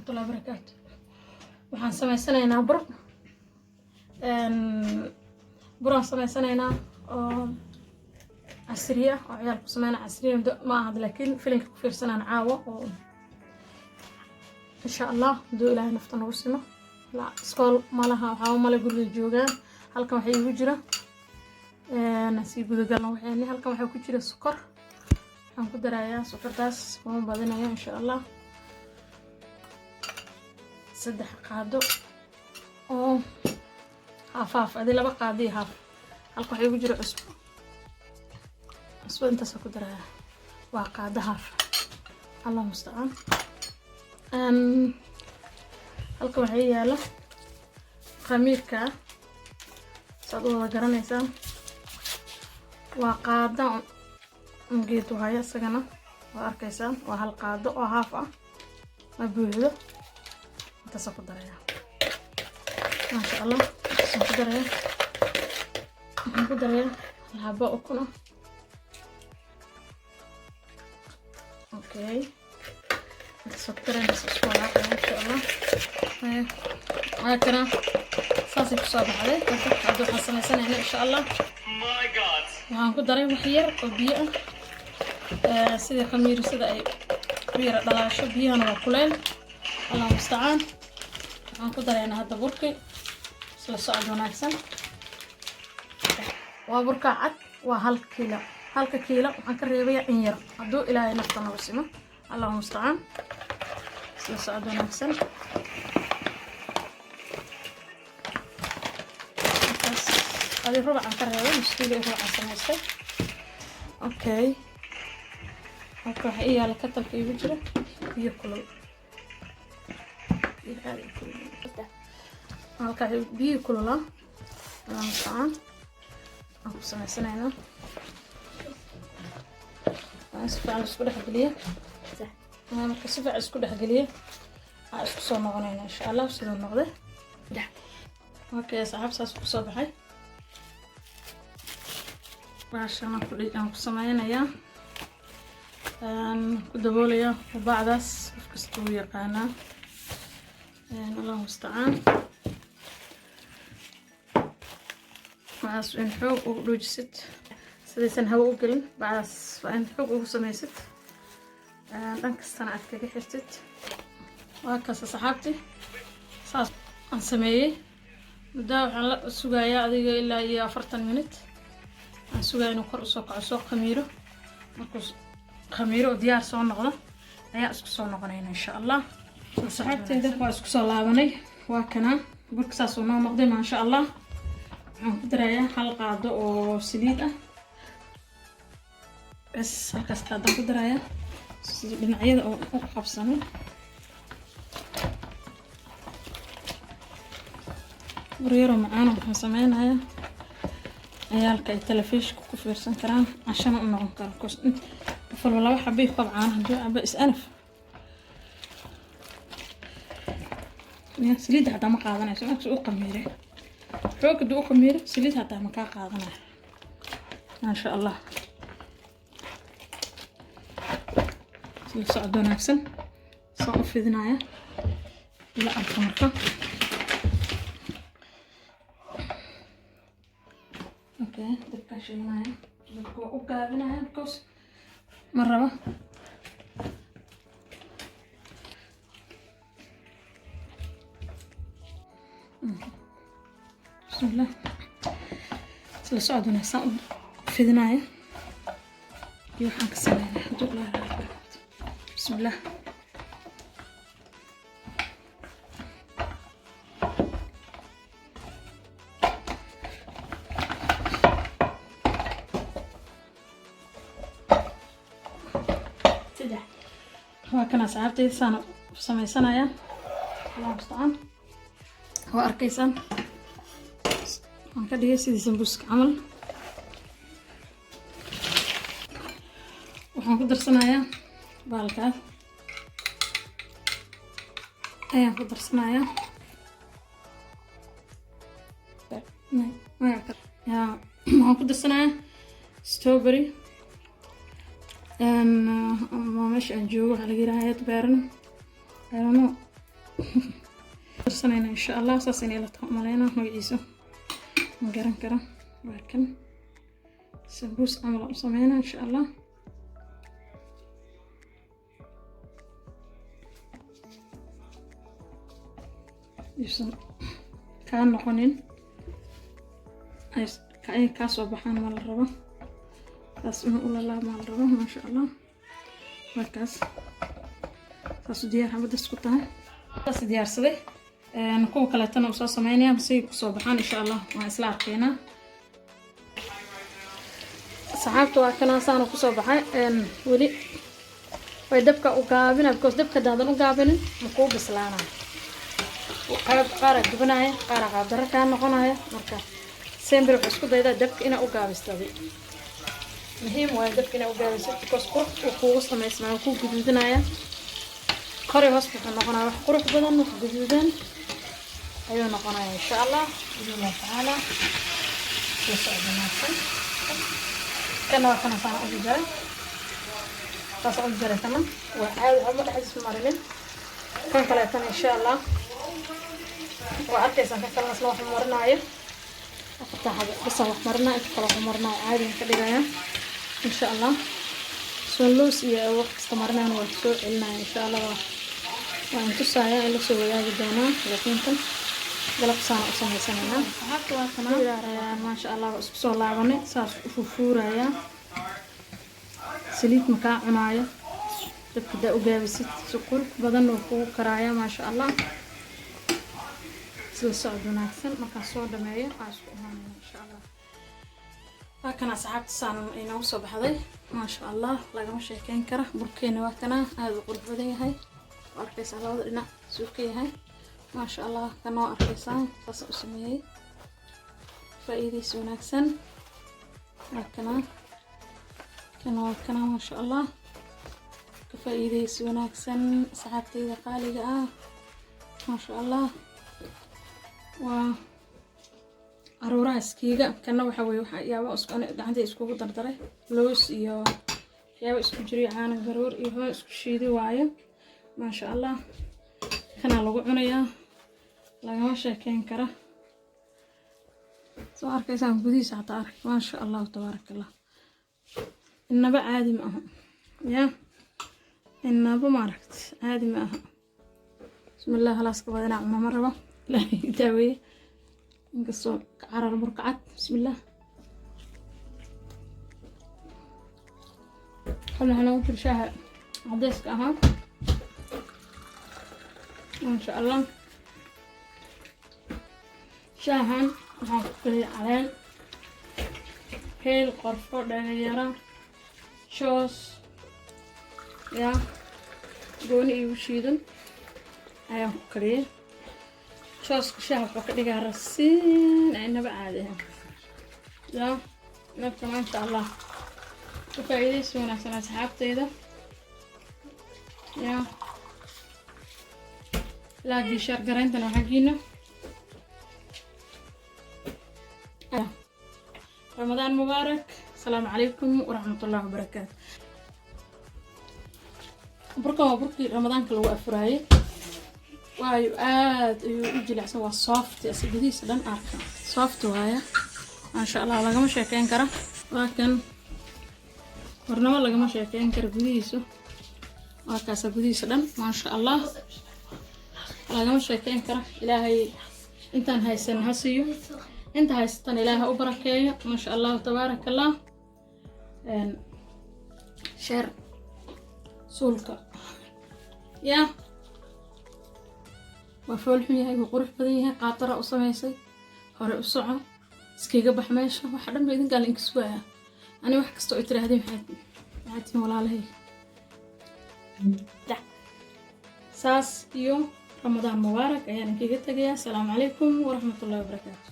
warahmatullahi wabarakatuh. waxaan sameysanaynaa buraan sameysanaynaa oo casriya oo ciyaal ku sameynaa casriya ma aha laakiin filimka ku fiirsanaan caawa oo insha Allah doo ilaahay nafta nagu simo la iskool malaha waxa mala guriga joogaan halkan waxa igu jira nasiib gudagalna waxaan halkan waxa ku jira sokor waxaan ku darayaa sokortaas oo badanayo insha Allah saddex qaado oo haaf adi laba qaadi haaf halkan waxa igu jira cusbo intaas ku darayaa waa qaado haaf Allah musta'an halkan waxa yaala khamiirka saad wada garanaysaa waa qaado geedo haya isagana waa arkaysaa waa hal qaado oo haaf ah ma buuxdo intaas ku darayaa ma sha Allah ku darayaa laba ukun okay سكرين سكولا إن شاء الله. هكذا صاصي بصوب عليه. عدو حسنا سنة هنا إن شاء الله. وهنقول دري وحير وبيئة. سيدي خمير سيدي أي بيئة دلاشة بيئة أنا وكلين. الله المستعان. وهنقول دري أنا هذا بركي. سلسعد وناكسن. وبركة عد وهالكيلة. هالكيلة وهنكرر بيئة إنير. عدو إلى نقطة وسمة. الله المستعان. سلسعد وناكسن. هذه ربع عن كرهوة مشكلة ربع عن سماستي اوكي راح ايه على كتل في وجهه بياكلوا هالكا بياكلوا لا انا مستعان اكو سماسنا هنا اسف على اسكو دحقليه انا marka si fiican isku dhaxgaliye aan isku soo noqonayna insha Allah sidoo noqday okay saxaab saas ku soo baxay عشان أكون سمعينيا كدبوليا وبعدس كستوية قانا الله المستعان بعدس وين حوق ولوجست سديسن هوا أقلن بعدس وين حوق وسميست دانك استنعت كي حرتت وهكذا صحابتي صاص أنسميه مداوع على السجايا هذه إلا هي 40 minute سوغا إنه كور سوق عسوق خميرة مركز خميرة وديار سو نقطة أيا اسكو سو نقطين إن شاء الله صحبتي إذا كوا اسكو سو لابني وكنا بركسا سو نقطة ما شاء الله قدرية حلقة دو سليدة بس هكذا هذا قدرية بنعيد أو قبصنا وريرو معانا وحسمين هيا عيالك التلفزيون ku fiirsan karaan عشان u noqon karo koos fal wala waxa bay qabcaan hadii aba is-anaf saliid hada ma qaadanayso marka uu qamiire xoogdu uu qamiire saliid hada ma ka qaadanayo ma sha Allah si socdo wanaagsan soo u fidinaya ila alfarqa دبكة شيناها دبكة وقابناها بكوس مرة بسم الله سلسعدنا سام في ذنايا يوحنا كسرنا بسم الله وكنا صعبتي سنة سمي سنة يا الله مستعان هو أركيسان عن كده يسيد سنبوسك عمل وحنقدر سنة يا بالكاف أيه نقدر سنة يا يا حنقدر سنة ستروبري ما مش أنجو على جراية بيرن I don't know darsanayna insha Allah saas inay la taqamaleyna magaciisa ma garan kara laakiin sambuus amal u sameeyna insha Allah yuusan kaa noqonin ay ka soo baxaan ma la rabo taas inuu la laabma la rabo ma sha Allah markaas taas diyaar habada isku tahay taas diyaarsaday kuwa kale tan u soo sameynaya si ku soo baxaan insha Allah waa isla arkeena saxaabta waa kana saan ku soo baxay wali way dabka u gaabina because dabka daadan u gaabinin ma ku bislaanaa qaar dubanaaya qaar qaadara ka noqonaya marka sembir wax isku dayda dabka ina u gaabistay muhiim waa dabka ina u gaabisto because ku sameysmaa ku guduudinaya kore hoos wuxuu noqonaya wax qurux badan wax guduudan ayuu noqonaya insha Allah bismillah taala kana saan u jaray taas u jaray tamam waa caadi ama dhaxis marinin kan kale tan insha Allah waa arkaysan ka kala soo marnaayo aftaxada bas wax marnaa inta kala marnaa caadi ka dhigaya insha Allah soo loos iyo waqti marnaan waa soo celinaa insha Allah waa inta saaya la soo wadaagi doona laakiin tan galab saan u sameeysanayna saxaabta waa kana ilaahay ma sha Allah isku soo laabanay saas u fuuraya saliid ma ka cunaayo dabka daa u gaabisid suqur badan oo ku karaaya ma sha Allah socod wanaagsan marka soo dhameeyo isku imaanayna insha Allah waa kana saxaabta saan inoo soo baxday ma sha Allah laga sheekeyn kara burkeena waa kana aad u qurux badan yahay arkaysa labada dhinac suuqa yahay ma sha Allah kana arkaysa taas u sameeyay faa'iideysi wanaagsan waa kana ma sha Allah ka faa'iideysi wanaagsan saxaabtayda qaaliga ah ma sha Allah waa arooraaskiga kana waxa way waxa yaabo isku gacanta isku dardaray loos iyo yaabo isku jiri caano garoor iyo isku shiiday waayo ma sha Allah kana lagu cunayaa laga sheekeyn kara soo arkaysan gudihiisa hata ark ma sha Allah tabarakallah inaba caadi ma aha ya inaba maragt caadi ma aha bismillah خلاص كبدنا عمنا مرة لا يداوي نقصو عرى المرقعات بسم الله خلنا هنا نوصل شاها عديسك اها ما شاء الله شاهن وحنقلي عليه هيل قرفة دايرة شوس يا قوني يوشيدن ayaan ku kariyay shooska shaaha wuxuu ka dhigaa rasiin aynaba caadihin ya nafta ma sha Allah ku faa'iideysi wanaagsan asxaabtayda ya laagi shar garayntan waxa giina Ramadan Mubarak Assalamu alaykum wa rahmatullahi wa barakatuh burkii Ramadan lagu afraayay waayo aad ayuu u jilicsan waa soft asagdiisa dhan arka soft waaya ma sha Allah laga sheekeyn kara laakiin hornaba laga sheekeyn kara gudihiisa waa kaas gudihiisa dhan ma sha Allah laga sheekeyn kara ilaahay intaan haysan hasiyo inta haystan ilaahay u barakeeyo ma sha Allah tabarakallah share sulka ya وفولحو yahay oo qurux badan yahay qaatara u sameysay hore u soco iskiga bax meesha waxa dhan idin gaal in kiswaa ani wax kasto ay tiraahdeen maxaad walaalahay saas iyo Ramadan Mubarak ayaan kaga tagayaa Assalamu alaykum wa rahmatullahi wa barakatuh